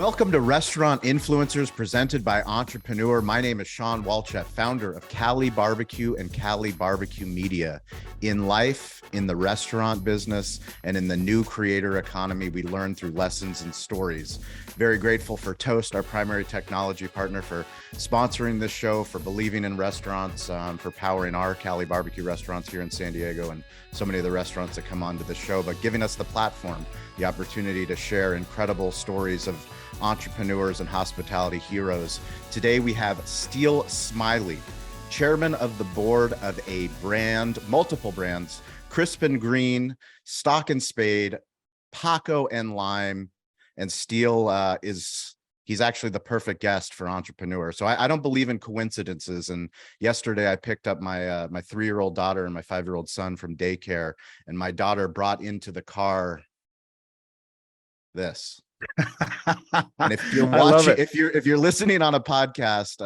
Welcome to Restaurant Influencers presented by Entrepreneur. My name is Sean Walchef, founder of Cali Barbecue and Cali Barbecue Media. In life, in the restaurant business, and in the new creator economy, we learn through lessons and stories. Very grateful for Toast, our primary technology partner, for sponsoring this show, for believing in restaurants, for powering our Cali Barbecue restaurants here in San Diego and so many of the restaurants that come onto the show, but giving us the platform, the opportunity to share incredible stories of entrepreneurs and hospitality heroes. Today we have Steele Smiley, chairman of the board of a brand, multiple brands, Crisp and Green, Stock and Spade, Paco and Lime, and Steele he's actually the perfect guest for Entrepreneur. So I don't believe in coincidences. And yesterday I picked up my my 3-year-old daughter and my 5-year-old son from daycare, and my daughter brought into the car this. And if you're watching, if you're listening on a podcast,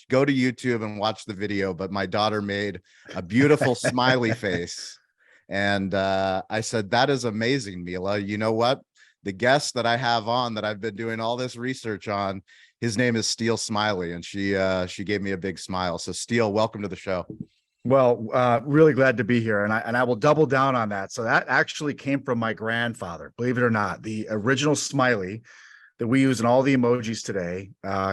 go to YouTube and watch the video. But my daughter made a beautiful smiley face, and I said, "That is amazing, Mila. You know what? The guest that I have on, that I've been doing all this research on, his name is Steele Smiley," and she gave me a big smile. So Steele, welcome to the show. Well, really glad to be here, and I will double down on that. So that actually came from my grandfather, believe it or not. The original smiley that we use in all the emojis today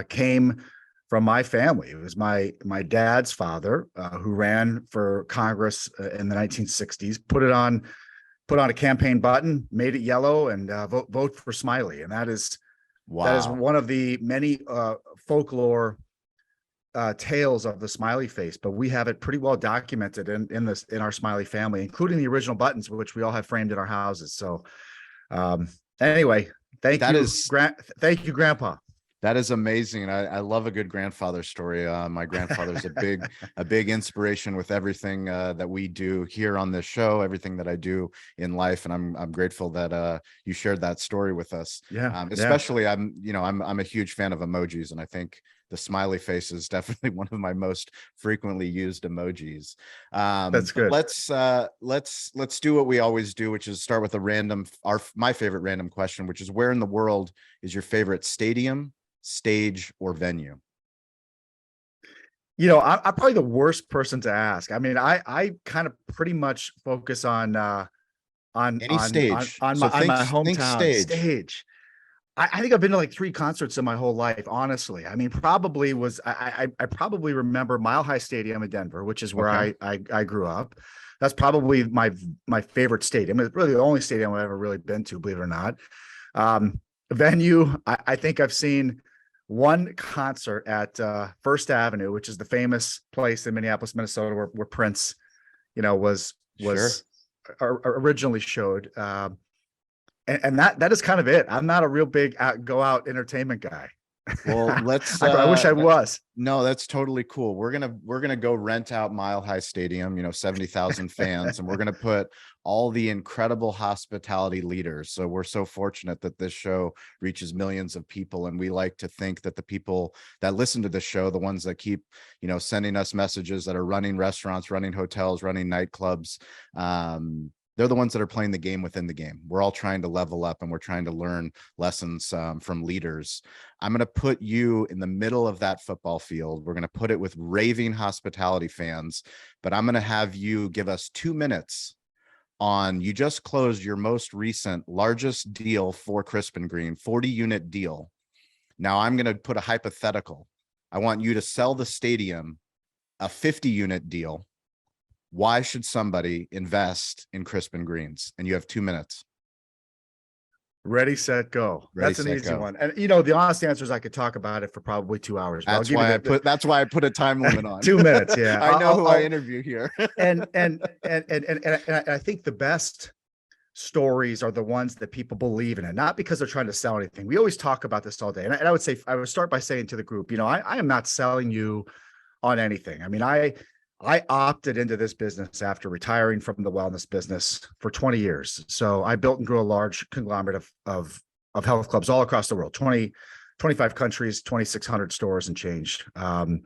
came from my family. It was my dad's father who ran for Congress in the 1960s. Put on a campaign button, made it yellow, and vote for Smiley. And that is one of the many folklore tales of the smiley face, but we have it pretty well documented in our Smiley family, including the original buttons, which we all have framed in our houses. So anyway, thank you, Grandpa. That is amazing. I love a good grandfather story. My grandfather's a big inspiration with everything that we do here on this show, everything that I do in life, and I'm grateful that you shared that story with us. Especially I'm a huge fan of emojis, and I think the smiley face is definitely one of my most frequently used emojis. That's good. Let's do what we always do, which is start with my favorite random question, which is, where in the world is your favorite stadium, stage, or venue? I'm probably the worst person to ask. I mean, I kind of pretty much focus on any stage, on my hometown stage. I think I've been to like 3 concerts in my whole life, honestly. I mean, I probably remember Mile High Stadium in Denver, which is where I grew up. That's probably my favorite stadium. It's really the only stadium I've ever really been to, believe it or not. Venue, I think I've seen one concert at First Avenue, which is the famous place in Minneapolis, Minnesota, where Prince, was originally showed. And that is kind of it. I'm not a real big go out entertainment guy. Well, let's. I wish I was. No, that's totally cool. We're gonna go rent out Mile High Stadium, 70,000 fans, and we're gonna put all the incredible hospitality leaders. So we're so fortunate that this show reaches millions of people, and we like to think that the people that listen to this show, the ones that keep, sending us messages, that are running restaurants, running hotels, running nightclubs, they're the ones that are playing the game within the game. We're all trying to level up, and we're trying to learn lessons from leaders. I'm going to put you in the middle of that football field. We're going to put it with raving hospitality fans, but I'm going to have you give us 2 minutes on, you just closed your most recent largest deal for Crisp and Green, 40-unit deal. Now I'm going to put a hypothetical. I want you to sell the stadium a 50-unit deal. Why should somebody invest in Crisp and Greens? And you have 2 minutes. Ready, set, go. That's an easy one. And the honest answer is I could talk about it for probably 2 hours. That's why I put a time limit on 2 minutes. Yeah. I know who I interview here. and I think the best stories are the ones that people believe in, and not because they're trying to sell anything. We always talk about this all day. And I would start by saying to the group, I am not selling you on anything. I mean, I opted into this business after retiring from the wellness business for 20 years. So I built and grew a large conglomerate of health clubs all across the world, 25 countries, 2,600 stores and change. And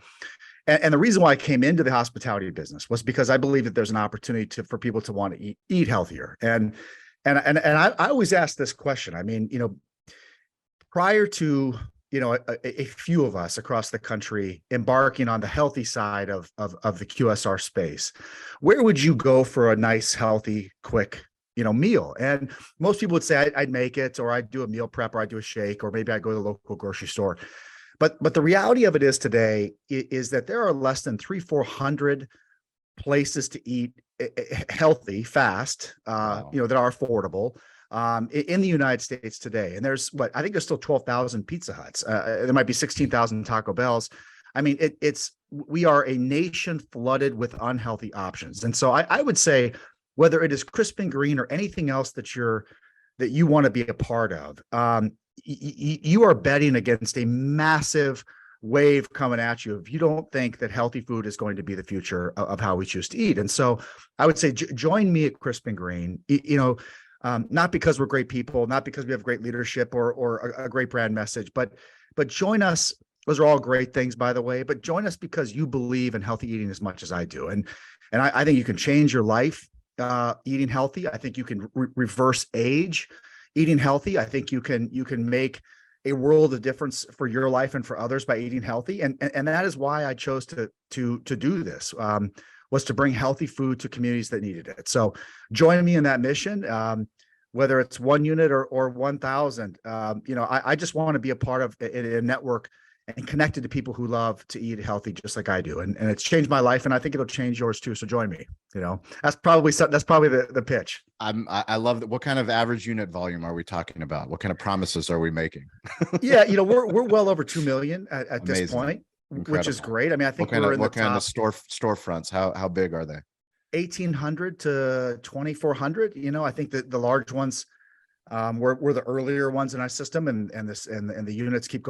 the reason why I came into the hospitality business was because I believe that there's an opportunity for people to want to eat healthier. And I always ask this question. I mean, prior to, a few of us across the country embarking on the healthy side of the QSR space, where would you go for a nice, healthy, quick, meal? And most people would say I'd make it, or I'd do a meal prep, or I'd do a shake, or maybe I'd go to the local grocery store. But the reality of it is today is that there are less than 300-400 places to eat healthy, fast, Wow. that are affordable in the United States today. And I think there's still 12,000 Pizza Huts. There might be 16,000 Taco Bells. I mean, we are a nation flooded with unhealthy options. And so I would say, whether it is Crisp and Green or anything else that you want to be a part of, you are betting against a massive wave coming at you if you don't think that healthy food is going to be the future of how we choose to eat. And so I would say join me at Crisp and Green, not because we're great people, not because we have great leadership or a great brand message, but join us. Those are all great things, by the way, but join us because you believe in healthy eating as much as I do. And I think you can change your life eating healthy. I think you can reverse age eating healthy. I think you can make a world of difference for your life and for others by eating healthy. And that is why I chose to do this, was to bring healthy food to communities that needed it. So join me in that mission, whether it's 1 unit or 1,000. I just want to be a part of a network and connected to people who love to eat healthy, just like I do. And it's changed my life, and I think it'll change yours too. So join me. That's probably the pitch. I love that. What kind of average unit volume are we talking about? What kind of promises are we making? Yeah, we're well over 2 million at this Amazing. point, Incredible. which is great. I mean, I think what kind of storefronts? How big are they? 1,800 to 2,400. I think that the large ones were the earlier ones in our system, and the units keep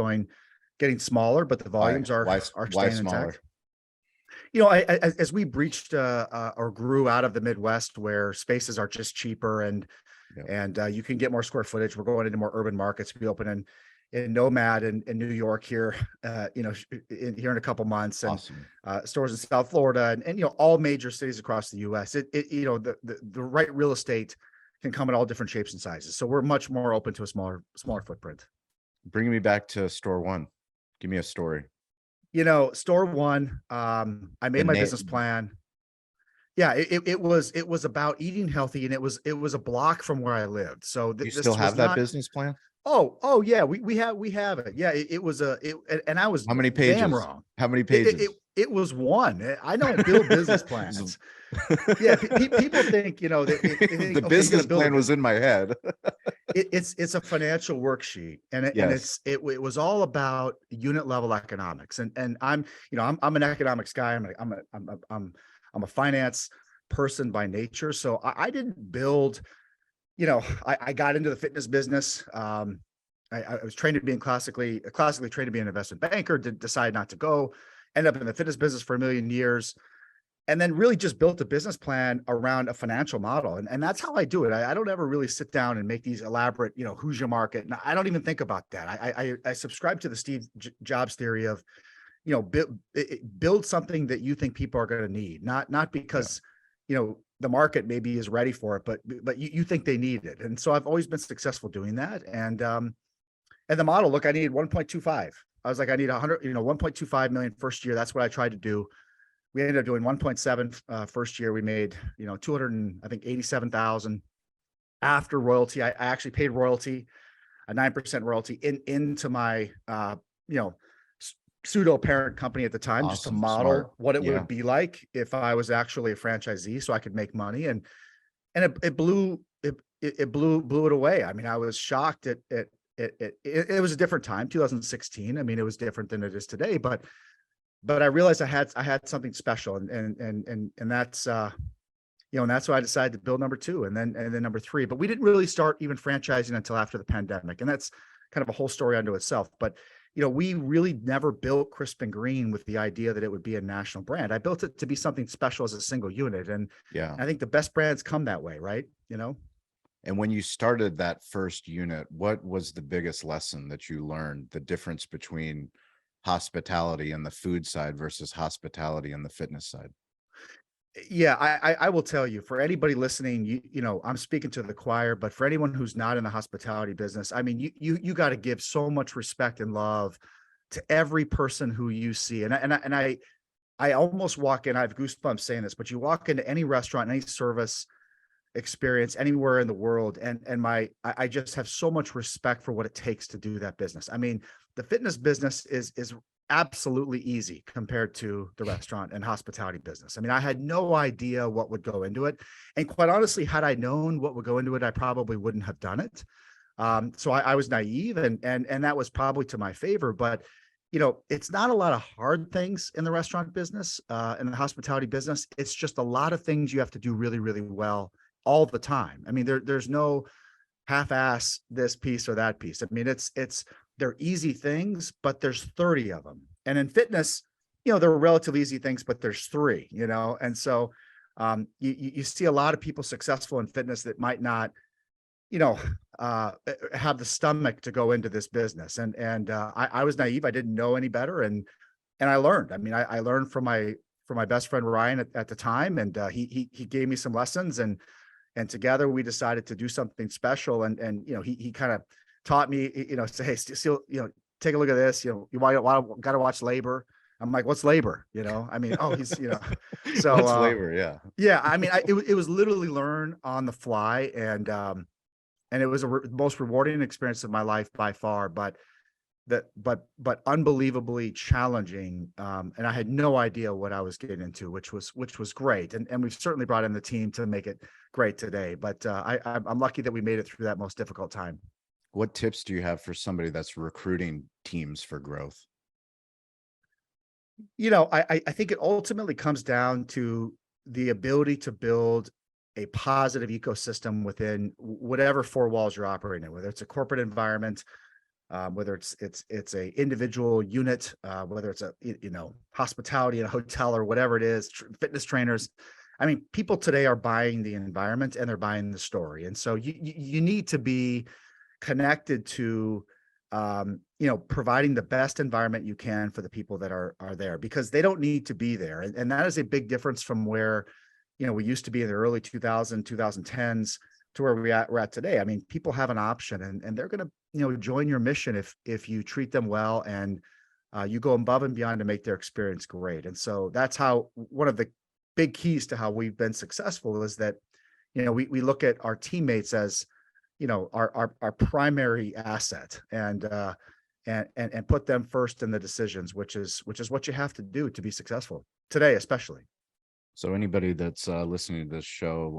getting smaller, but the volumes are staying smaller? intact. As we breached or grew out of the Midwest, where spaces are just cheaper and you can get more square footage, we're going into more urban markets. We open in Nomad in New York here, here in a couple months, and Awesome. Stores in South Florida, and all major cities across the U.S. The right real estate can come in all different shapes and sizes. So we're much more open to a smaller footprint. Bringing me back to store one. Give me a story. Store one, I made my business plan. Yeah, it was about eating healthy, and it was a block from where I lived. So You still have that business plan? Oh yeah, we have it. Yeah, it was and I was How many pages? damn wrong. How many pages? It was one. I don't build business plans. Yeah, people think that the business plan was in my head. It's a financial worksheet, and it was all about unit level economics. And I'm an economics guy. I'm a finance person by nature. So I didn't build. I got into the fitness business. I was trained to be classically trained to be an investment banker. Decide not to go. Ended up in the fitness business for a million years. And then really just built a business plan around a financial model. And that's how I do it. I don't ever really sit down and make these elaborate, who's your market. And I don't even think about that. I subscribe to the Steve Jobs theory of, build something that you think people are going to need, not because, the market maybe is ready for it, but you think they need it. And so I've always been successful doing that. And the model, look, I needed 1.25. I was like, I need 1.25 million first year. That's what I tried to do. We ended up doing 1.7 first year. We made, 287,000 after royalty. I actually paid royalty, a 9% royalty into my, pseudo parent company at the time, just to model what it would be like if I was actually a franchisee, so I could make money. And it blew it away. I mean, I was shocked at it was a different time, 2016. I mean, it was different than it is today, but I realized I had something special, and that's and that's why I decided to build number two, and then number three. But we didn't really start even franchising until after the pandemic, and that's kind of a whole story unto itself. But we really never built Crisp and Green with the idea that it would be a national brand. I built it to be something special as a single unit, and I think the best brands come that way, right? And when you started that first unit, what was the biggest lesson that you learned? The difference between hospitality and the food side versus hospitality and the fitness side? Yeah, I will tell you, for anybody listening, I'm speaking to the choir, but for anyone who's not in the hospitality business, I mean, you got to give so much respect and love to every person who you see. And I almost walk in, I have goosebumps saying this, but you walk into any restaurant, any service experience anywhere in the world, and I just have so much respect for what it takes to do that business. I mean, the fitness business is absolutely easy compared to the restaurant and hospitality business. I mean, I had no idea what would go into it, and quite honestly, had I known what would go into it, I probably wouldn't have done it. So I was naive, and that was probably to my favor. But it's not a lot of hard things in the restaurant business, in the hospitality business. It's just a lot of things you have to do really, really well all the time. I mean, there's no half-ass this piece or that piece. I mean, it's they're easy things, but there's 30 of them. And in fitness, they're relatively easy things, but there's three. And so you see a lot of people successful in fitness that might not, you know, have the stomach to go into this business. And I was naive. I didn't know any better, and I learned. I mean, I learned from my best friend Ryan at the time, and he gave me some lessons, and together we decided to do something special. And he kind of taught me, say, hey, Steele, take a look at this. You got to watch labor. I'm like, what's labor? I mean, oh, he's, so What's labor? Yeah. yeah. I mean, it was literally learn on the fly, and it was most rewarding experience of my life by far. But unbelievably challenging. And I had no idea what I was getting into, which was great. And we've certainly brought in the team to make it great today. But I'm lucky that we made it through that most difficult time. What tips do you have for somebody that's recruiting teams for growth? I think it ultimately comes down to the ability to build a positive ecosystem within whatever four walls you're operating in, whether it's a corporate environment, whether it's a individual unit, whether it's a hospitality in a hotel or whatever it is, fitness trainers. I mean, people today are buying the environment and they're buying the story, and so you need to be connected to providing the best environment you can for the people that are there, because they don't need to be there, and that is a big difference from where we used to be in the early 2010s to where we're at today. I mean, people have an option, and they're going to join your mission if you treat them well, and you go above and beyond to make their experience great. And so that's how one of the big keys to how we've been successful is that we look at our teammates as our primary asset, and put them first in the decisions, which is what you have to do to be successful today, especially. So anybody that's listening to this show,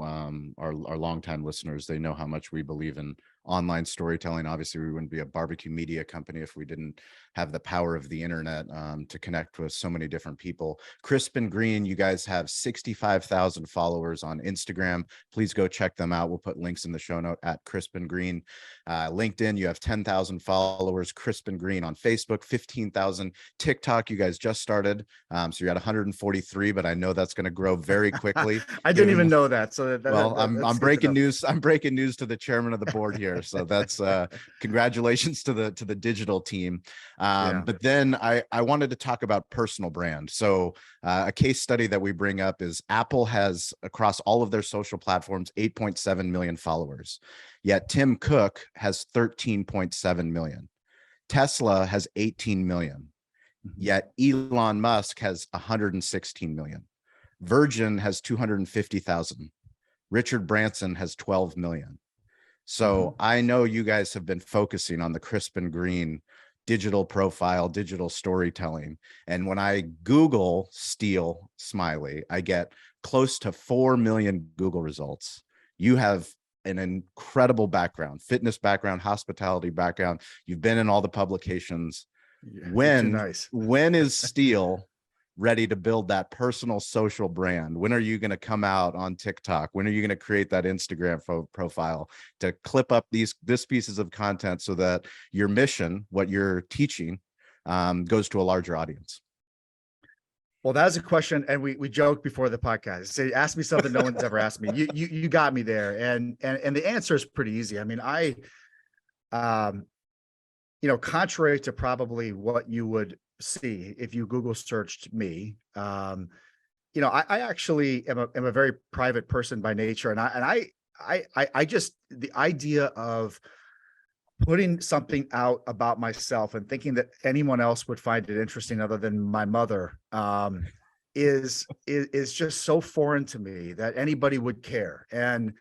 our longtime listeners, they know how much we believe in online storytelling. Obviously, we wouldn't be a barbecue media company if we didn't have the power of the internet to connect with so many different people. Crisp and Green, you guys have 65,000 followers on Instagram. Please go check them out. We'll put links in the show note at Crisp and Green. LinkedIn, you have 10,000 followers. Crisp and Green on Facebook, 15,000. TikTok, you guys just started. So you're at 143, but I know that's going to grow very quickly. I didn't even know that. So I'm breaking news. I'm breaking news to the chairman of the board here. So that's congratulations to the digital team. But then I wanted to talk about personal brand. So a case study that we bring up is Apple has, across all of their social platforms, 8.7 million followers. Yet Tim Cook has 13.7 million. Tesla has 18 million. Yet Elon Musk has 116 million. Virgin has 250,000. Richard Branson has 12 million. So I know you guys have been focusing on the Crisp and Green digital profile, digital storytelling. And when I Google Steele Smiley, I get close to 4 million Google results. You have an incredible background, fitness background, hospitality background. You've been in all the publications. Yeah, when is Steele ready to build that personal social brand? When are you going to come out on TikTok? When are you going to create that Instagram profile to clip up this pieces of content so that your mission, what you're teaching, goes to a larger audience? Well, that was a question, and we joked before the podcast. Say, ask me something no one's ever asked me. You got me there, and the answer is pretty easy. I mean, contrary to probably what you would see if you Google searched me, I actually am a very private person by nature, and I just, the idea of putting something out about myself and thinking that anyone else would find it interesting other than my mother, is just so foreign to me that anybody would care. And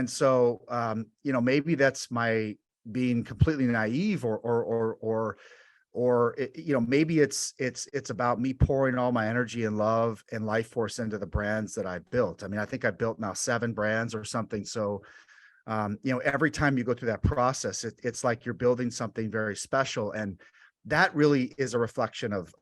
so, maybe that's my being completely naive, or maybe it's about me pouring all my energy and love and life force into the brands that I built. I mean, I think I built now 7 brands or something. So, every time you go through that process, it's like you're building something very special. And that really is a reflection of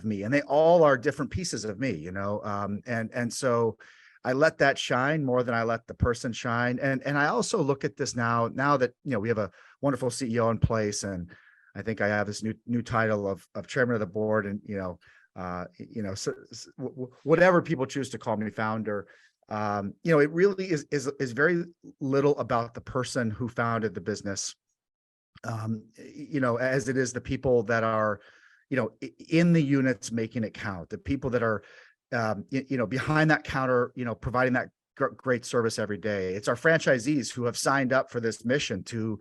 me. And they all are different pieces of me, and so I let that shine more than I let the person shine. And I also look at this now that, we have a wonderful CEO in place, and I think I have this new title of chairman of the board, and, whatever people choose to call me, founder. It really is very little about the person who founded the business, as it is the people that are, in the units making it count, the people that are, behind that counter, providing that great service every day. It's our franchisees who have signed up for this mission to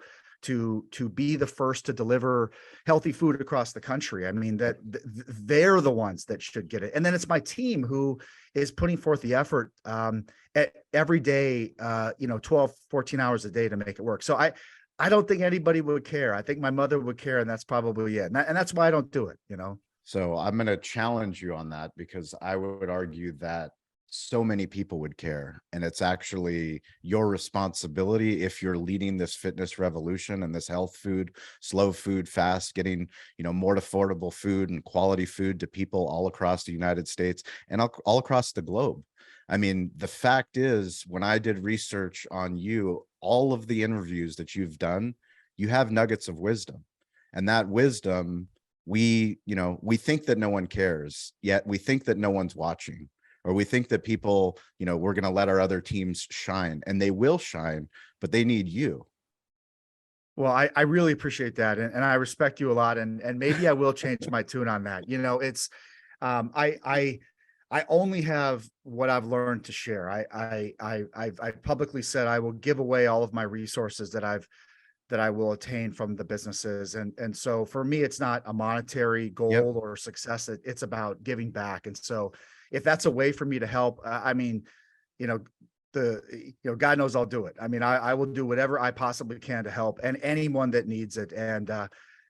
be the first to deliver healthy food across the country. I mean, that they're the ones that should get it. And then it's my team who is putting forth the effort, every day, 12, 14 hours a day to make it work. So I don't think anybody would care. I think my mother would care, and that's probably it. And that's why I don't do it, So I'm going to challenge you on that, because I would argue that so many people would care, and it's actually your responsibility, if you're leading this fitness revolution and this health food, slow food, fast, getting more affordable food and quality food to people all across the United States and all across the globe. I mean, the fact is, when I did research on you, all of the interviews that you've done, you have nuggets of wisdom, and that wisdom, we think that no one cares, yet we think that no one's watching, or we think that people, we're going to let our other teams shine, and they will shine, but they need you. Well, I really appreciate that. And I respect you a lot. And maybe I will change my tune on that. It's, I only have what I've learned to share. I've publicly said I will give away all of my resources that I will attain from the businesses. And so for me, it's not a monetary goal or success. It's about giving back. And so if that's a way for me to help, I mean, God knows I'll do it. I mean, I will do whatever I possibly can to help, and anyone that needs it. And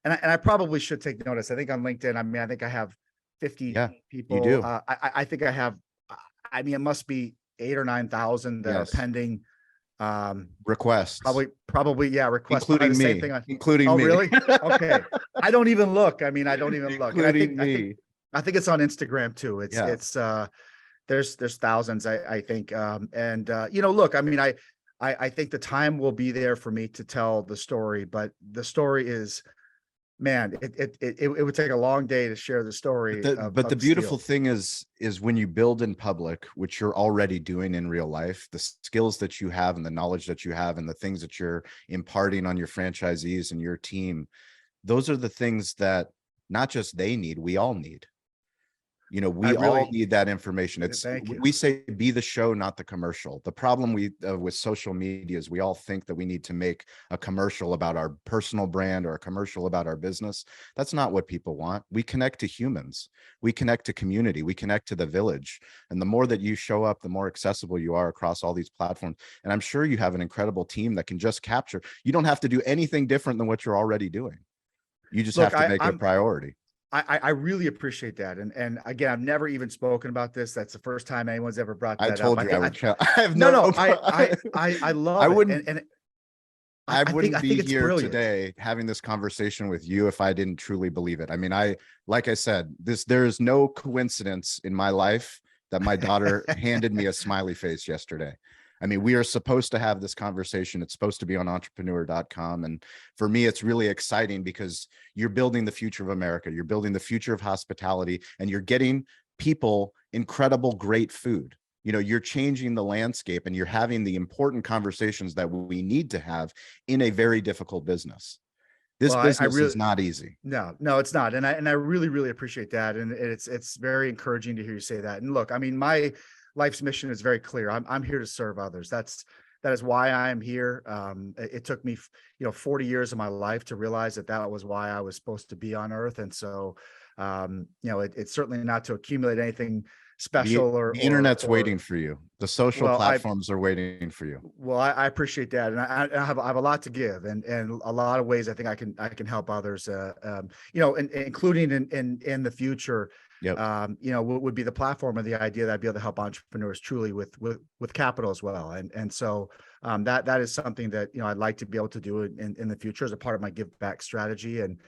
I probably should take notice. I think on LinkedIn, I mean, I think I have 50 people. You do. I think I have, I mean, it must be 8,000 or 9,000 that are pending. Requests. Probably, yeah. Requests. Including me. Same thing including oh, me. really? Okay. I don't even look. I mean, I don't even look. Including me. I think it's on Instagram too. It's there's thousands, I think. Look, I mean, I think the time will be there for me to tell the story, but the story is, man, it would take a long day to share the story. But the beautiful thing is when you build in public, which you're already doing in real life, the skills that you have and the knowledge that you have and the things that you're imparting on your franchisees and your team, those are the things that not just they need, we all need. We all need that information. We say be the show, not the commercial. The problem with social media is we all think that we need to make a commercial about our personal brand or a commercial about our business. That's not what people want. We connect to humans. We connect to community. We connect to the village. And the more that you show up, the more accessible you are across all these platforms. And I'm sure you have an incredible team that can just capture. You don't have to do anything different than what you're already doing. You just have to make it a priority. I really appreciate that. And again, I've never even spoken about this. That's the first time anyone's ever brought that up. I told you I would. I have no, I love it. I wouldn't be here today having this conversation with you if I didn't truly believe it. I mean, like I said, there is no coincidence in my life that my daughter handed me a smiley face yesterday. I mean, we are supposed to have this conversation. It's supposed to be on entrepreneur.com. And for me, it's really exciting because you're building the future of America. You're building the future of hospitality, and you're getting people incredible, great food. You're changing the landscape, and you're having the important conversations that we need to have in a very difficult business. This Well, I business really, is not easy. no, it's not. And I really, really appreciate that. And it's very encouraging to hear you say that. And look, I mean, my life's mission is very clear. I'm here to serve others. That is why I am here. It took me, 40 years of my life to realize that was why I was supposed to be on earth. And so, it's certainly not to accumulate anything special The internet's or waiting for you. The social well, platforms are waiting for you. I appreciate that, and I have a lot to give, and a lot of ways I think I can help others. And including in the future, Yep. what would be the platform of the idea that I'd be able to help entrepreneurs truly with capital as well, and so that is something that I'd like to be able to do in the future as a part of my give back strategy, and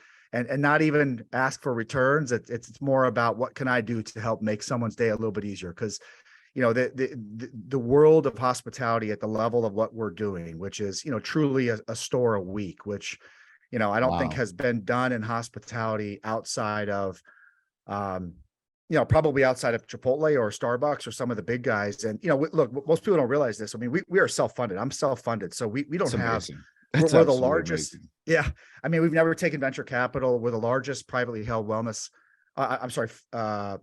not even ask for returns. It's more about what can I do to help make someone's day a little bit easier, because the world of hospitality at the level of what we're doing, which is truly a store a week, which I don't think Wow. has been done in hospitality outside of probably outside of Chipotle or Starbucks or some of the big guys. And look, most people don't realize this. I mean, we are self-funded. I'm self-funded, so we don't That's have. amazing. We're, That's we're the absolutely largest. amazing. Yeah, I mean, we've never taken venture capital. We're the largest privately held wellness. I'm sorry. Wellness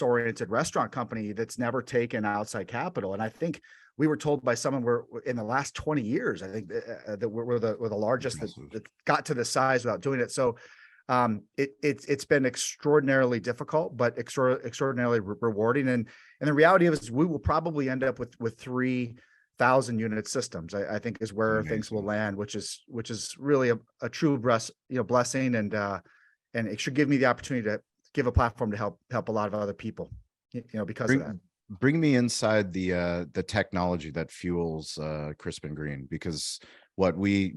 oriented restaurant company that's never taken outside capital. And I think we were told by someone we're in the last 20 years, I think that we're the largest that got to this size without doing it. So it's been extraordinarily difficult, but extraordinarily rewarding. And the reality is we will probably end up with 3,000 unit systems. I think is where things will land, which is really a true blessing. And it should give me the opportunity to give a platform to help a lot of other people, because of that. Bring me inside the technology that fuels Crisp and Green, because what we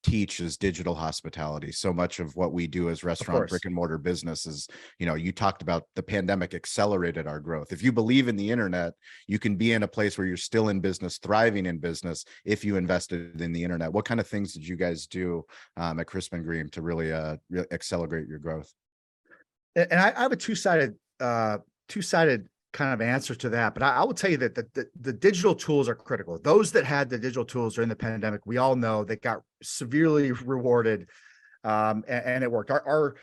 teach is digital hospitality. So much of what we do as restaurant brick and mortar business is, you talked about the pandemic accelerated our growth. If you believe in the internet, you can be in a place where you're still in business, thriving in business, if you invested in the internet. What kind of things did you guys do at Crisp and Green to really accelerate your growth? And I have a two-sided kind of answer to that, but I will tell you that the digital tools are critical. Those that had the digital tools during the pandemic, we all know they got severely rewarded, and it worked. Our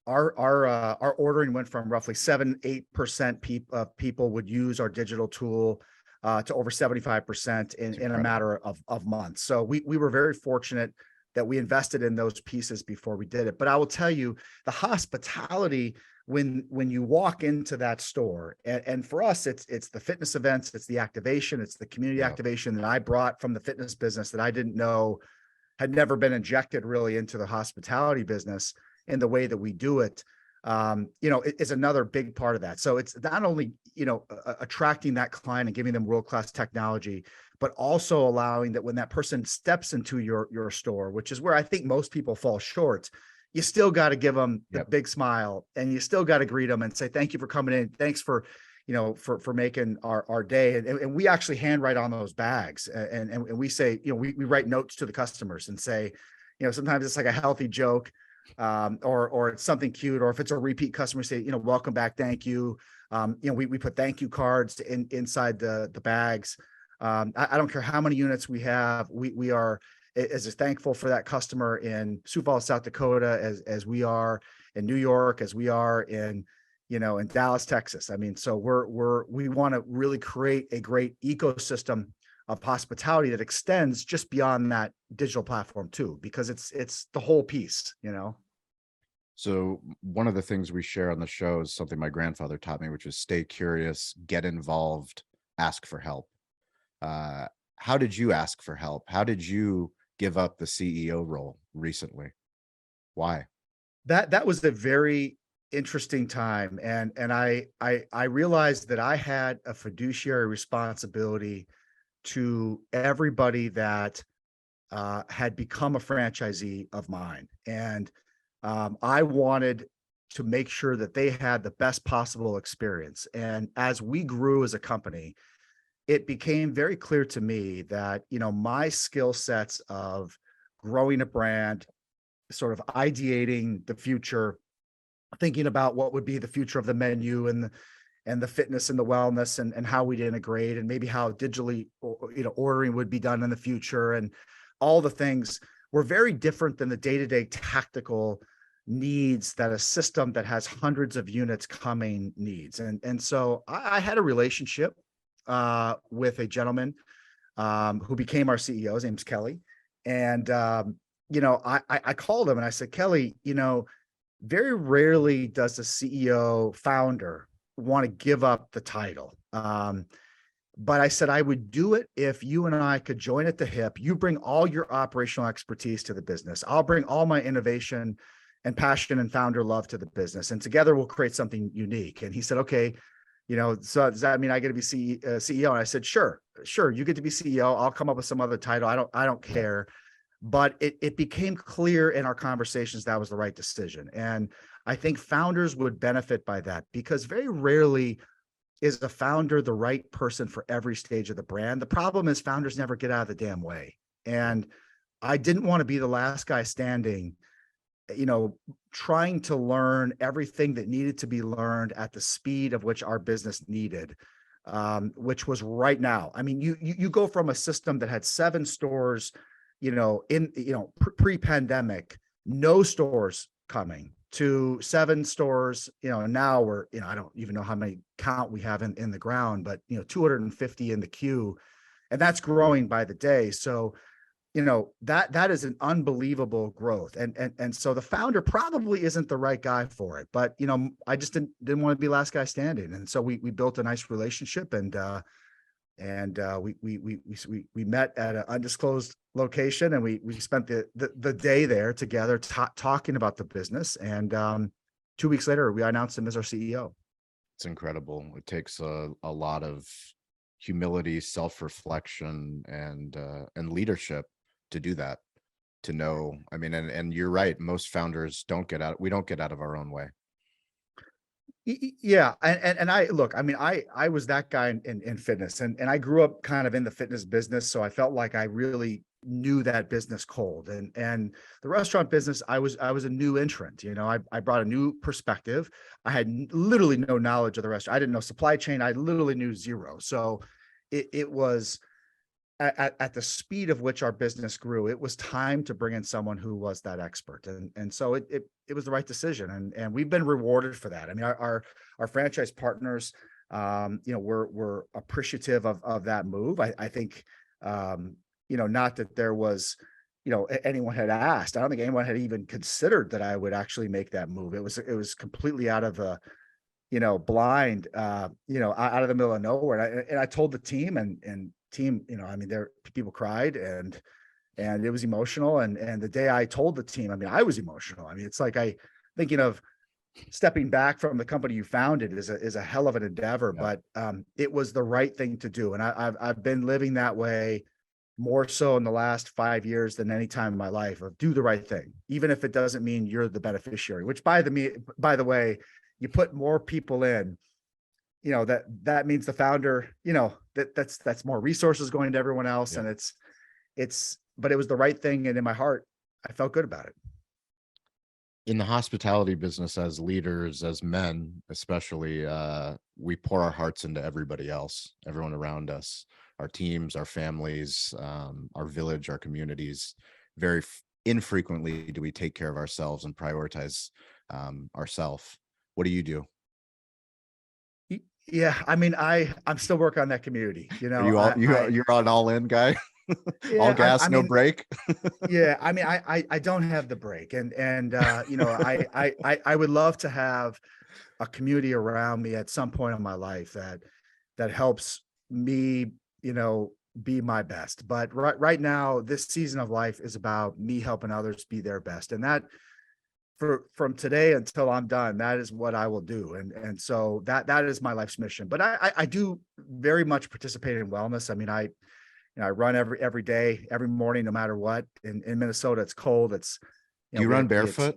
ordering went from roughly 7-8% of people would use our digital tool to over 75% in a matter of months. So we were very fortunate that we invested in those pieces before we did it. But I will tell you, the hospitality, when you walk into that store, and for us, it's the fitness events, it's the activation, it's the community activation that I brought from the fitness business that I didn't know had never been injected really into the hospitality business in the way that we do it. It is another big part of that. So it's not only, attracting that client and giving them world-class technology, but also allowing that when that person steps into your store, which is where I think most people fall short, you still got to give them the big smile, and you still got to greet them and say, thank you for coming in. Thanks for, for making our day. And we actually handwrite on those bags, and we say, we write notes to the customers and say, sometimes it's like a healthy joke, or it's something cute, or if it's a repeat customer, say, welcome back, thank you. We put thank you cards inside the bags. I don't care how many units we have. We are as thankful for that customer in Sioux Falls, South Dakota, as we are in New York, as we are in Dallas, Texas. I mean, so we want to really create a great ecosystem of hospitality that extends just beyond that digital platform too, because it's the whole piece. So one of the things we share on the show is something my grandfather taught me, which is stay curious, get involved, ask for help. How did you ask for help? How did you give up the CEO role recently? Why? That was a very interesting time. And I realized that I had a fiduciary responsibility to everybody that had become a franchisee of mine. And I wanted to make sure that they had the best possible experience. And as we grew as a company, it became very clear to me that, my skill sets of growing a brand, sort of ideating the future, thinking about what would be the future of the menu and the fitness and the wellness and how we'd integrate, and maybe how digitally, ordering would be done in the future, and all the things were very different than the day-to-day tactical needs that a system that has hundreds of units coming needs. And so I had a relationship with a gentleman who became our CEO. His name's Kelly. And, I called him and I said, Kelly, very rarely does a CEO founder want to give up the title. But I said, I would do it if you and I could join at the hip. You bring all your operational expertise to the business. I'll bring all my innovation and passion and founder love to the business. And together we'll create something unique. And he said, okay, so does that mean I get to be CEO? And I said, sure, you get to be CEO. I'll come up with some other title. I don't care. But it became clear in our conversations that was the right decision. And I think founders would benefit by that, because very rarely is the founder the right person for every stage of the brand. The problem is founders never get out of the damn way. And I didn't want to be the last guy standing, trying to learn everything that needed to be learned at the speed of which our business needed, which was right now. I mean, you go from a system that had 7 stores, pre-pandemic, no stores coming, to 7 stores, now we're, I don't even know how many count we have in the ground, but 250 in the queue, and that's growing by the day. So, that is an unbelievable growth. And so the founder probably isn't the right guy for it, but, I just didn't want to be last guy standing. And so we built a nice relationship, and we met at an undisclosed location, and we spent the day there together talking about the business. And 2 weeks later, we announced him as our CEO. It's incredible. It takes a lot of humility, self-reflection, and leadership to do that. To know, I mean, and you're right. Most founders we don't get out of our own way. Yeah. And I look, I mean, I was that guy in fitness, and I grew up kind of in the fitness business. So I felt like I really knew that business cold, and the restaurant business, I was a new entrant. I brought a new perspective. I had literally no knowledge of the restaurant. I didn't know supply chain. I literally knew zero. So it was at the speed of which our business grew, it was time to bring in someone who was that expert. And so it was the right decision. And we've been rewarded for that. I mean, our franchise partners, we're appreciative of that move. I think, not that there was, anyone had asked. I don't think anyone had even considered that I would actually make that move. It was completely out of the, blind, out of the middle of nowhere. And I told the team, and team, I mean, people cried, and it was emotional. And the day I told the team, I mean, I was emotional. I mean, it's like thinking of stepping back from the company you founded is a hell of an endeavor, yeah. But it was the right thing to do. And I've been living that way more so in the last 5 years than any time in my life, of do the right thing, even if it doesn't mean you're the beneficiary, which by the way, you put more people in, that means the founder, that's more resources going to everyone else. Yeah. And but it was the right thing. And in my heart, I felt good about it. In the hospitality business, as leaders, as men, especially, we pour our hearts into everybody else, everyone around us, our teams, our families, our village, our communities. Very infrequently do we take care of ourselves and prioritize ourselves. What do you do? Yeah, I mean, I'm still working on that community. You're an all-in guy. Yeah, all gas, no break. Yeah, I mean, I don't have the break, and I would love to have a community around me at some point in my life that helps me, be my best. But right now, this season of life is about me helping others be their best, and that. From today until I'm done, that is what I will do. And so that is my life's mission. But I do very much participate in wellness. I mean, I run every day, every morning, no matter what. In Minnesota, it's cold. Do you run barefoot?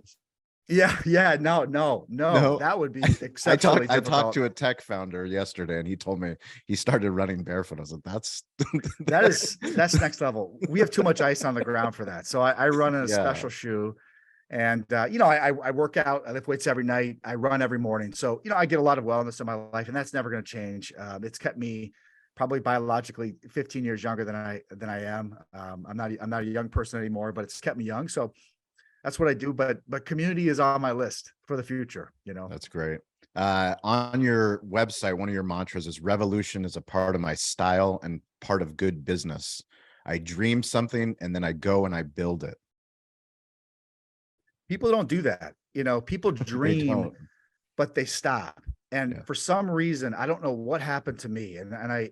Yeah. No. That would be exceptionally difficult. I talked to a tech founder yesterday, and he told me he started running barefoot. I was like, that's next level. We have too much ice on the ground for that. So I run in a special shoe. And, I work out, I lift weights every night. I run every morning. So, I get a lot of wellness in my life, and that's never going to change. It's kept me probably biologically 15 years younger than I am. I'm not a young person anymore, but it's kept me young. So that's what I do. But community is on my list for the future, you know. That's great. On your website, one of your mantras is revolution is a part of my style and part of good business. I dream something and then I go and I build it. People don't do that. You know, people They dream, don't. but they stop. And Yeah. for some reason, I don't know what happened to me. And I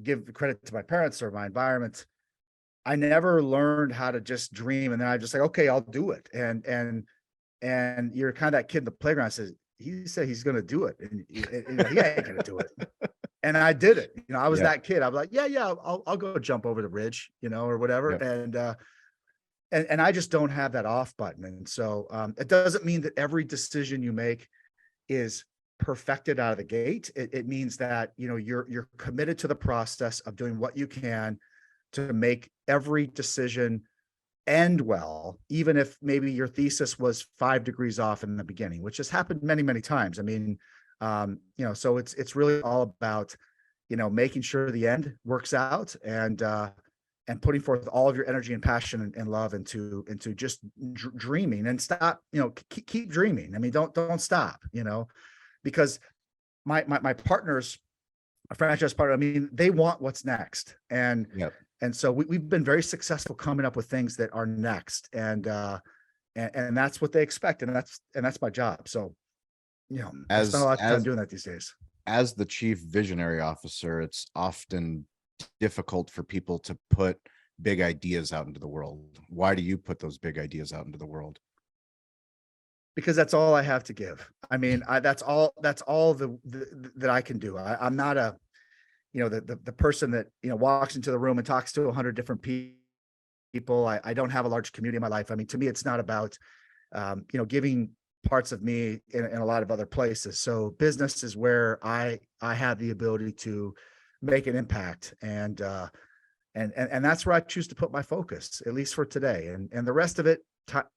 give credit to my parents or my environment. I never learned how to just dream. And then I just like, okay, I'll do it. And you're kind of that kid in the playground says, he said he's going to do it. And he ain't going to do it. And I did it. You know, I was Yeah. that kid. I was like, yeah, I'll go jump over the ridge, you know, or whatever. Yeah. And I just don't have that off button. And so it doesn't mean that every decision you make is perfected out of the gate. It means that, you know, you're committed to the process of doing what you can to make every decision end well, even if maybe your thesis was 5 degrees off in the beginning, which has happened many, many times. I mean, you know, so it's really all about, you know, making sure the end works out and putting forth all of your energy and passion and love into just dreaming and stop, you know, keep dreaming. I mean, don't stop, you know, because my partners, a franchise partner, I mean, they want what's next. Yeah. And so we've been very successful coming up with things that are next. And that's what they expect. And that's my job. So, you know, I spend a As lot of time as doing that these days. as the chief visionary officer, it's often difficult for people to put big ideas out into the world. Why do you put those big ideas out into the world? Because that's all I have to give. I mean, that's all that I can do. I'm not a, you know, the person that, you know, walks into the room and talks to 100 different people. I don't have a large community in my life. I mean, to me, it's not about, you know, giving parts of me in a lot of other places. So business is where I have the ability to make an impact. And that's where I choose to put my focus, at least for today. And the rest of it,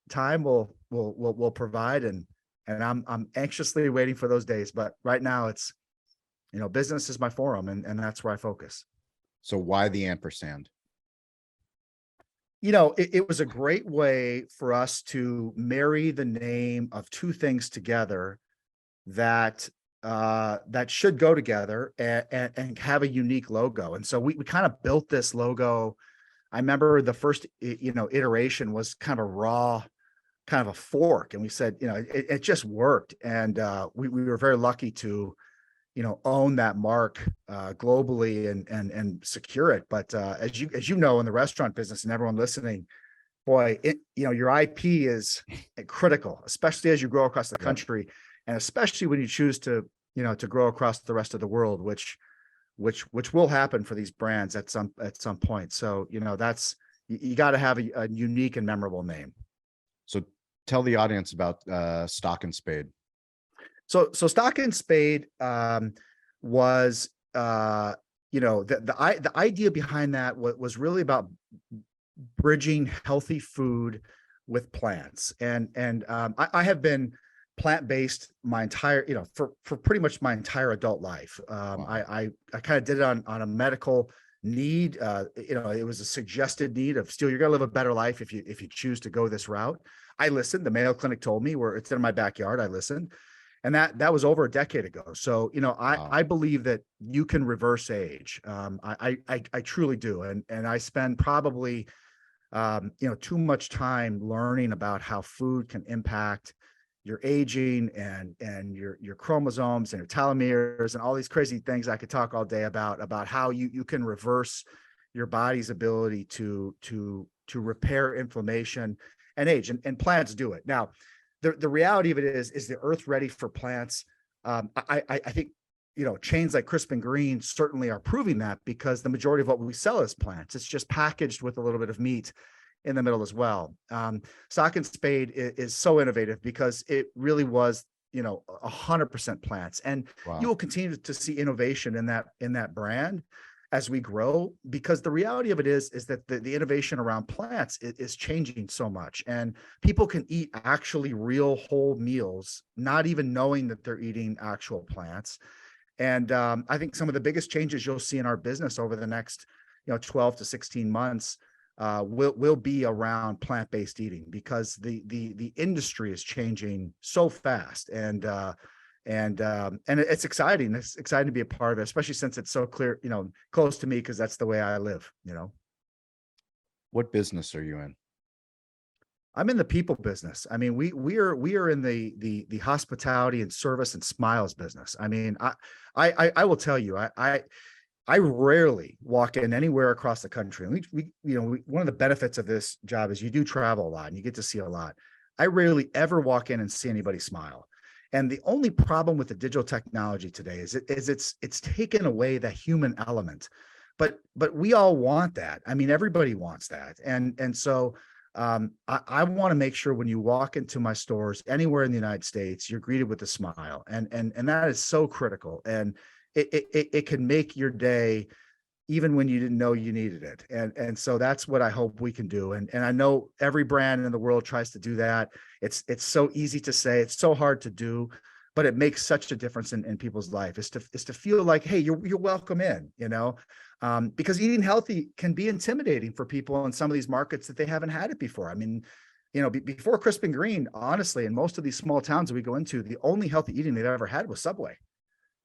time will provide. And I'm anxiously waiting for those days. But right now it's, you know, business is my forum, and that's where I focus. So why the ampersand? You know, it was a great way for us to marry the name of two things together that that should go together and have a unique logo. And so we kind of built this logo. I remember the first, you know, iteration was kind of a raw, kind of a fork. And we said, you know, it just worked. And we were very lucky to, you know, own that mark globally and secure it. But as you know, in the restaurant business and everyone listening, boy, you know, your IP is critical, especially as you grow across the Yep. country, and especially when you choose to, you know, to grow across the rest of the world, which will happen for these brands at some point. So, you know, that's, you got to have a unique and memorable name. So tell the audience about Stock and Spade. So Stock and Spade was, you know, the idea behind that was really about bridging healthy food with plants. And I have been plant-based my entire, you know, for pretty much my entire adult life. Wow. I kind of did it on a medical need. You know, it was a suggested need of, Steele, you're gonna live a better life if you choose to go this route. I listened. The Mayo Clinic told me, where it's in my backyard. I listened. And that was over a decade ago. So, you know, Wow. I believe that you can reverse age. I truly do. And I spend probably, you know, too much time learning about how food can impact your aging and your chromosomes and your telomeres and all these crazy things I could talk all day about how you can reverse your body's ability to repair inflammation and age, and plants do it. Now, the reality of it is the earth ready for plants? I think, you know, chains like Crisp and Green certainly are proving that, because the majority of what we sell is plants. It's just packaged with a little bit of meat in the middle as well. Stock and Spade is so innovative because it really was, you know, 100% plants. And Wow. you will continue to see innovation in that brand as we grow, because the reality of it is that the innovation around plants is changing so much, and people can eat actually real whole meals, not even knowing that they're eating actual plants. And I think some of the biggest changes you'll see in our business over the next, 12 to 16 months will be around plant-based eating, because the industry is changing so fast, and it's exciting. It's exciting to be a part of it, especially since it's so clear, close to me, because that's the way I live. What business are you in? I'm in the people business. I mean, we are in the hospitality and service and smiles business. I mean, I will tell you, I rarely walk in anywhere across the country. And one of the benefits of this job is you do travel a lot and you get to see a lot. I rarely ever walk in and see anybody smile. And the only problem with the digital technology today is it's taken away the human element. But we all want that. I mean, everybody wants that. And so I want to make sure when you walk into my stores anywhere in the United States, you're greeted with a smile. And that is so critical. And it can make your day even when you didn't know you needed it. And so that's what I hope we can do. And I know every brand in the world tries to do that. It's so easy to say, it's so hard to do, but it makes such a difference in people's life, is to feel like, hey, you're welcome in, because eating healthy can be intimidating for people in some of these markets that they haven't had it before. I mean, before Crisp and Green, honestly, in most of these small towns that we go into, the only healthy eating they've ever had was Subway.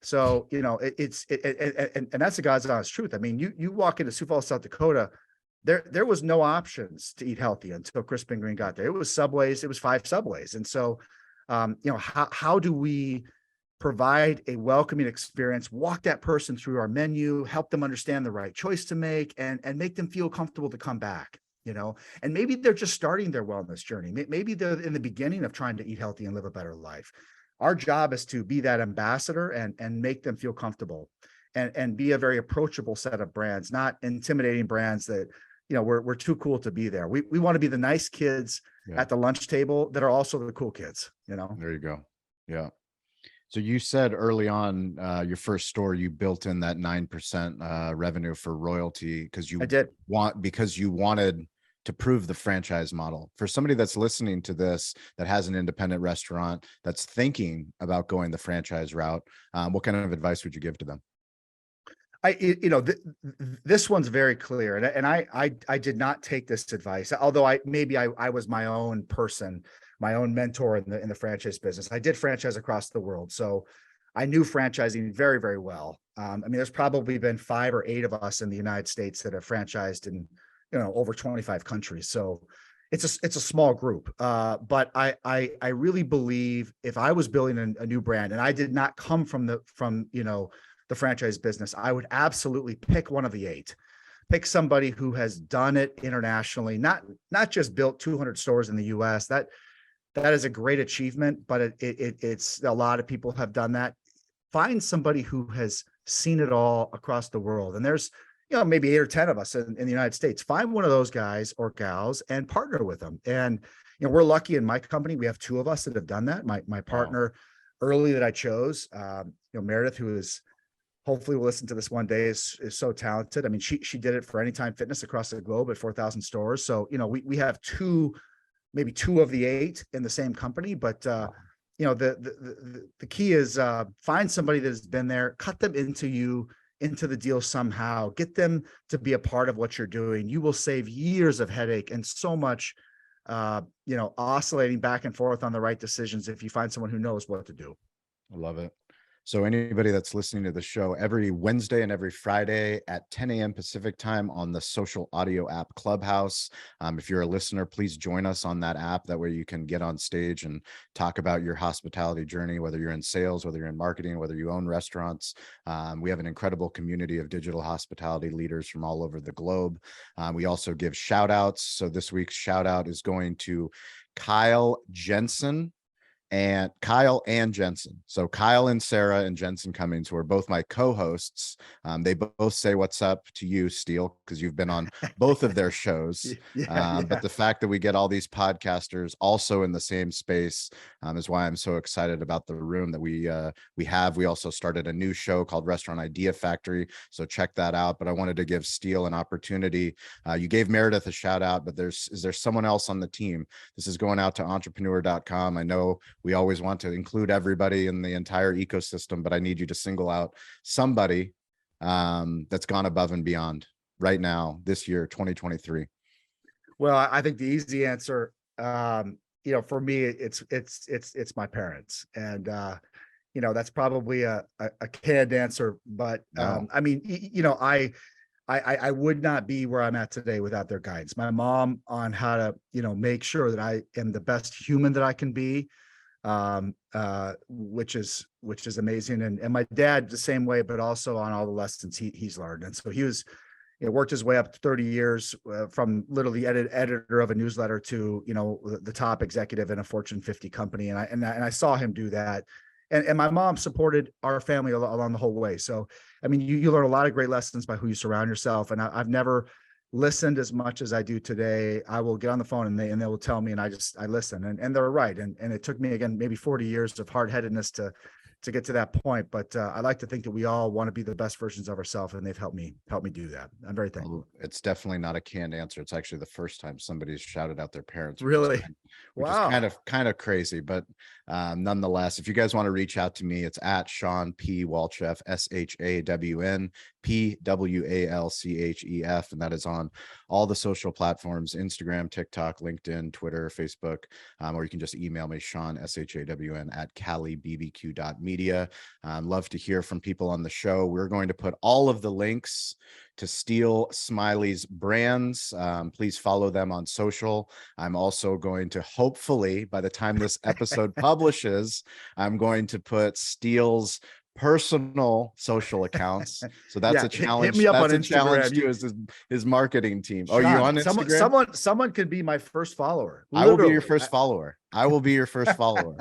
So, and that's the God's honest truth. I mean, you walk into Sioux Falls, South Dakota, there was no options to eat healthy until Crisp and Green got there. It was Subways, it was 5 Subways. And so, how do we provide a welcoming experience, walk that person through our menu, help them understand the right choice to make, and make them feel comfortable to come back, and maybe they're just starting their wellness journey. Maybe they're in the beginning of trying to eat healthy and live a better life. Our job is to be that ambassador and make them feel comfortable, and be a very approachable set of brands, not intimidating brands that, we're too cool to be there. We want to be the nice kids at the lunch table that are also the cool kids, There you go. Yeah. So you said early on, your first store, you built in that 9% revenue for royalty because you wanted to prove the franchise model. For somebody that's listening to this, that has an independent restaurant, that's thinking about going the franchise route, what kind of advice would you give to them? This one's very clear. And I did not take this advice, although I was my own person, my own mentor in the franchise business. I did franchise across the world. So I knew franchising very, very well. I mean, there's probably been 5 or 8 of us in the United States that have franchised in, over 25 countries. So it's a small group. But I really believe if I was building a new brand, and I did not come from the franchise business, I would absolutely pick one of the 8. Pick somebody who has done it internationally, not just built 200 stores in the US. That is a great achievement, but it's a lot of people have done that. Find somebody who has seen it all across the world. And there's, maybe 8 or 10 of us in the United States. Find one of those guys or gals and partner with them. And, we're lucky in my company. We have 2 of us that have done that. My partner early that I chose, Meredith, who is, hopefully will listen to this one day, is so talented. I mean, she did it for Anytime Fitness across the globe at 4,000 stores. So, we have maybe 2 of the 8 in the same company, but the key is find somebody that has been there, cut them into the deal somehow, get them to be a part of what you're doing. You will save years of headache and so much, oscillating back and forth on the right decisions if you find someone who knows what to do. I love it. So anybody that's listening to the show, every Wednesday and every Friday at 10 a.m. Pacific time on the social audio app Clubhouse. If you're a listener, please join us on that app. That way you can get on stage and talk about your hospitality journey, whether you're in sales, whether you're in marketing, whether you own restaurants. We have an incredible community of digital hospitality leaders from all over the globe. We also give shout outs. So this week's shout out is going to Kyle Jensen. And Kyle and Jensen. So Kyle and Sarah and Jensen Cummings, who are both my co-hosts. They both say what's up to you, Steele, because you've been on both of their shows. But the fact that we get all these podcasters also in the same space is why I'm so excited about the room that we have. We also started a new show called Restaurant Idea Factory. So check that out. But I wanted to give Steele an opportunity. You gave Meredith a shout out, but is there someone else on the team? This is going out to entrepreneur.com. I know We always want to include everybody in the entire ecosystem, but I need you to single out somebody that's gone above and beyond right now, this year, 2023. Well, I think the easy answer, for me, it's my parents, and that's probably a canned answer, but No. I mean, I would not be where I'm at today without their guidance. My mom on how to, make sure that I am the best human that I can be, which is amazing. And my dad the same way, but also on all the lessons he's learned. And so he was, worked his way up to 30 years from literally editor of a newsletter to, the top executive in a Fortune 50 company. And I saw him do that. And my mom supported our family along the whole way. So, I mean, you learn a lot of great lessons by who you surround yourself. And I've never listened as much as I do today. I will get on the phone and they will tell me, and I listen, and they're right. And it took me, again, maybe 40 years of hard-headedness to get to that point. But I like to think that we all want to be the best versions of ourselves, and they've helped me do that. I'm very thankful. It's definitely not a canned answer. It's actually the first time somebody's shouted out their parents. Really? Which Wow. is kind of crazy, but nonetheless, if you guys want to reach out to me, it's at Sean P. Walchef, SHAWN PWALCHEF, and that is on all the social platforms: Instagram, TikTok, LinkedIn, Twitter, Facebook, or you can just email me, Sean, SHAWN at calibbq.media. Love to hear from people on the show. We're going to put all of the links to Steele Smiley's brands. Please follow them on social. I'm also going to, hopefully, by the time this episode publishes, I'm going to put Steele's personal social accounts. So that's a challenge. Hit me up that's on a challenge Instagram. to his marketing team. Sean, are you on Instagram? Someone could be my first follower. I will be your first follower. I will be your first follower.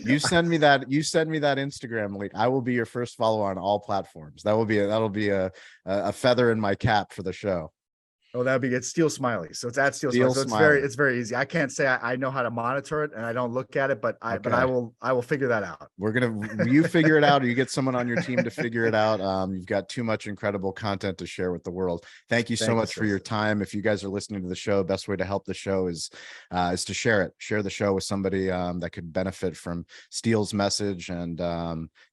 You send me that Instagram link. I will be your first follower on all platforms. That'll be a feather in my cap for the show. Oh, that'd be good. Steele Smiley. So it's at Steele Smiley. So it's very easy. I can't say I know how to monitor it, and I don't look at it, but I will figure that out. You figure it out, or you get someone on your team to figure it out. You've got too much incredible content to share with the world. Thank you so much for your time. If you guys are listening to the show, best way to help the show is to share it. Share the show with somebody that could benefit from Steele's message. And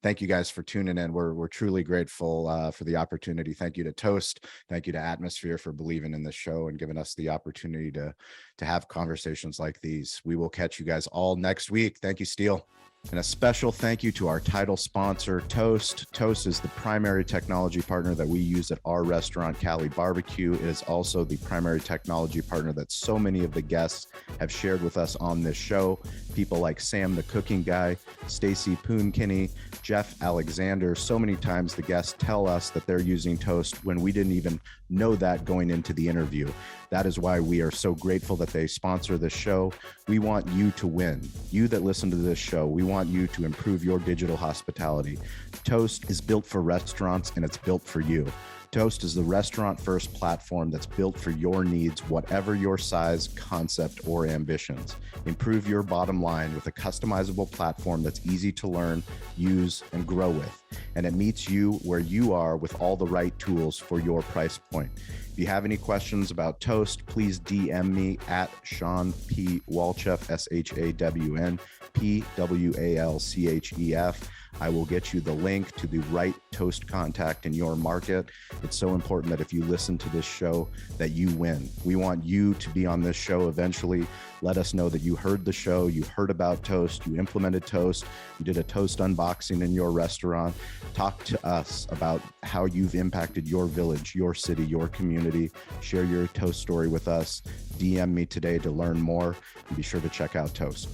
thank you guys for tuning in. We're truly grateful for the opportunity. Thank you to Toast. Thank you to Atmosphere for believing in the show and giving us the opportunity to have conversations like these. We will catch you guys all next week. Thank you, Steele. And a special thank you to our title sponsor, Toast. Toast is the primary technology partner that we use at our restaurant, Cali Barbecue. It is also the primary technology partner that so many of the guests have shared with us on this show. People like Sam, the cooking guy, Stacy Poonkinney, Jeff Alexander. So many times the guests tell us that they're using Toast when we didn't even know that going into the interview. That is why we are so grateful that they sponsor this show. We want you to win. You that listen to this show, we want you to improve your digital hospitality. Toast is built for restaurants, and it's built for you. Toast is the restaurant-first platform that's built for your needs, whatever your size, concept, or ambitions. Improve your bottom line with a customizable platform that's easy to learn, use, and grow with. And it meets you where you are with all the right tools for your price point. If you have any questions about Toast, please DM me at Sean P. Walchef, SHAWN PWALCHEF. I will get you the link to the right Toast contact in your market. It's so important that if you listen to this show, that you win. We want you to be on this show eventually. Let us know that you heard the show, you heard about Toast, you implemented Toast, you did a Toast unboxing in your restaurant. Talk to us about how you've impacted your village, your city, your community. Share your Toast story with us. DM me today to learn more, and be sure to check out Toast.